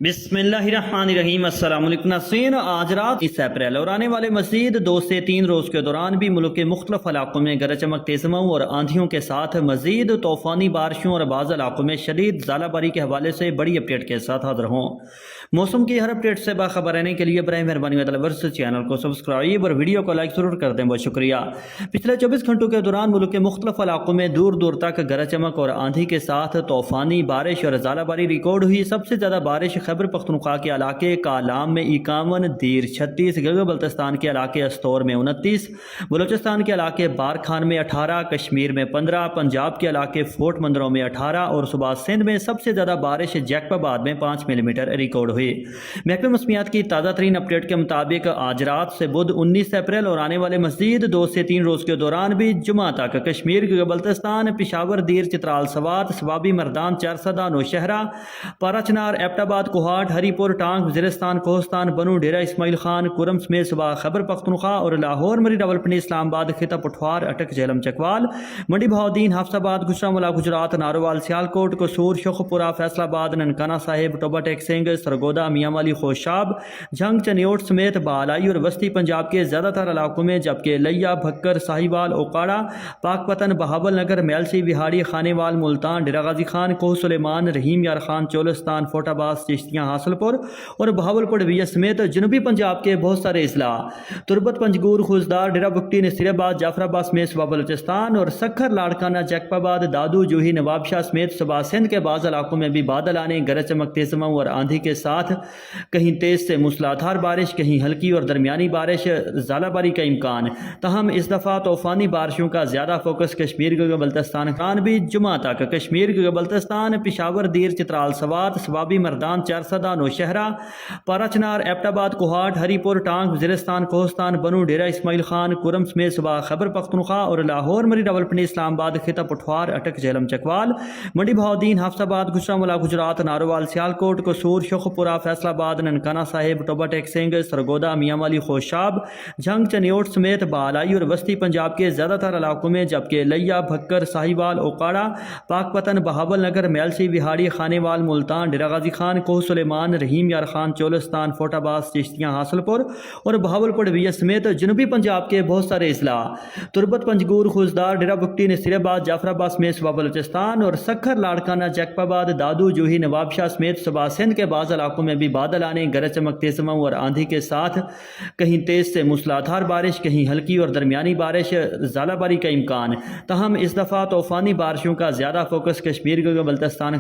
بسم اللہ الرحمن الرحیم۔ السلام علیکم ناظرین، آج رات 30 اپریل اور آنے والے مزید 2 سے 3 روز کے دوران بھی ملک کے مختلف علاقوں میں گرج چمک تیز ہواؤں اور آندھیوں کے ساتھ مزید طوفانی بارشوں اور بعض علاقوں میں شدید ژالہ باری کے حوالے سے بڑی اپڈیٹ کے ساتھ حاضر ہوں۔ موسم کی ہر اپڈیٹ سے باخبر رہنے کے لیے براہ مہربانی ورس چینل کو سبسکرائب اور ویڈیو کو لائک ضرور کر دیں، بہت شکریہ۔ پچھلے 24 گھنٹوں کے دوران ملک کے مختلف علاقوں میں دور دور تک گرج چمک اور آندھی کے ساتھ طوفانی بارش اور ژالہ باری ریکارڈ ہوئی۔ سب سے زیادہ بارش خیبر پختونخوا کے علاقے کالام میں 51، دیر 36، گلگت بلتستان کے علاقے استور میں 29، بلوچستان کے علاقے بارکھان میں 18، کشمیر میں 15، پنجاب کے علاقے فورٹ مندروں میں 18 اور صوبہ سندھ میں سب سے زیادہ بارش جیکب آباد میں 5 ملی میٹر ریکارڈ ہوئی۔ محکمہ موسمیات کی تازہ ترین اپڈیٹ کے مطابق آج رات سے بدھ 19 اپریل اور آنے والے مزید 2 سے 3 روز کے دوران بھی جمعہ تک کشمیر، گلگت بلتستان، پشاور، دیر، چترال، سوات، سوابی، مردان، چارسدہ، نوشہرہ، پارا چنار، ایبٹ آباد، کوہاٹ، ہری پور، ٹانک، وزیرستان، کوہستان، بنو، ڈیرہ اسماعیل خان، کرم سمیت صوبہ خیبر پختونخوا اور لاہور، مری، راولپنڈی، اسلام آباد، خطہ پٹھوار، اٹک، جہلم، چکوال، منڈی بہاؤدین، حفظ آباد، گوجرانوالہ، گجرات، ناروال، سیالکوٹ، قصور، شوخپورہ، فیصل آباد، ننکانہ صاحب، ٹوبہ ٹیک سنگھ، سرگودا، میاں والی، خوشاب، جھنگ، چنیوٹ سمیت بالائی اور وسطی پنجاب کے زیادہ تر علاقوں میں، جبکہ لیا، بھکر، ساہیوال، اوکاڑا، پاک پتن، بہاول نگر، میلسی، وہاڑی، خانے وال، ملتان، ڈیرہ غازی خان، کوہ سلیمان، رحیم یار خان، چولستان، فوٹ آباد، چشتیاں، حاصل پور اور بہاولپور ڈویژن سمیت جنوبی پنجاب کے بہت سارے اضلاع، تربت، پنجگور، خوزدار، ڈیرہ بگٹی، نصیر آباد، جعفر آباد سمیت صوبہ بلوچستان اور سکھر، لاڑکانہ، جیکب آباد، دادو، جوہی، نواب شاہ سمیت صوبہ سندھ کے بعض علاقوں میں بھی بادل آنے، گرج چمک تیز ہواؤں اور آندھی کے ساتھ کہیں تیز سے موسلادھار بارش، کہیں ہلکی اور درمیانی بارش، ژالہ باری کا امکان۔ تاہم اس دفعہ طوفانی بارشوں کا زیادہ فوکس کشمیر، گلگت بلتستان خان بھی جمعہ تک کشمیر، گلگت بلتستان، پشاور، دیر، چترال، سوات، سوابی، مردان، چارسدہ، نوشہرہ، پارا چنار، ایبٹ آباد، کوہاٹ، ہری پور، ٹانک، وزیرستان، کوہستان، بنو، ڈیرہ اسماعیل خان، کرم سمیت صوبہ خیبر پختونخوا اور لاہور، مری، راولپنڈی، اسلام آباد، خطہ پٹھوار، اٹک، جہلم، چکوال، منڈی بہاؤدین، حفظ آباد، گوجرانوالہ، گجرات، ناروال، سیالکوٹ، قصور، شوخپورہ، فیصل آباد، ننکانہ صاحب، ٹوبہ ٹیک سنگھ، سرگودا، میاں والی، خوشاب، جھنگ، چنیوٹ سمیت بالائی اور وسطی پنجاب کے زیادہ تر علاقوں میں، جبکہ لیا، بھکر، ساہیوال، اوکاڑا، پاک پتن، بہاول نگر، میلسی، وہاڑی، خانے وال، ملتان، ڈیرہ غازی خان، کوہ سلیمان، رحیم یار خان، چولستان، فوٹ آباد، چشتیاں، حاصل پور اور بہاولپور ڈویژن سمیت جنوبی پنجاب کے بہت سارے اضلاع، تربت، پنجگور، خوزدار، ڈیرہ بگٹی، نصیر آباد، جعفر آباد سمیت صوبہ بلوچستان اور سکھر، لاڑکانہ، جیکب آباد، دادو، جوہی، نواب شاہ سمیت صوبہ سندھ کے بعض علاقوں میں بھی بادل آنے، گرج چمک تیز ہواؤں اور آندھی کے ساتھ کہیں تیز سے موسلادھار بارش، کہیں ہلکی اور درمیانی بارش، ژالہ باری کا امکان۔ تاہم اس دفعہ طوفانی بارشوں کا زیادہ فوکس کشمیر، گلگت بلتستان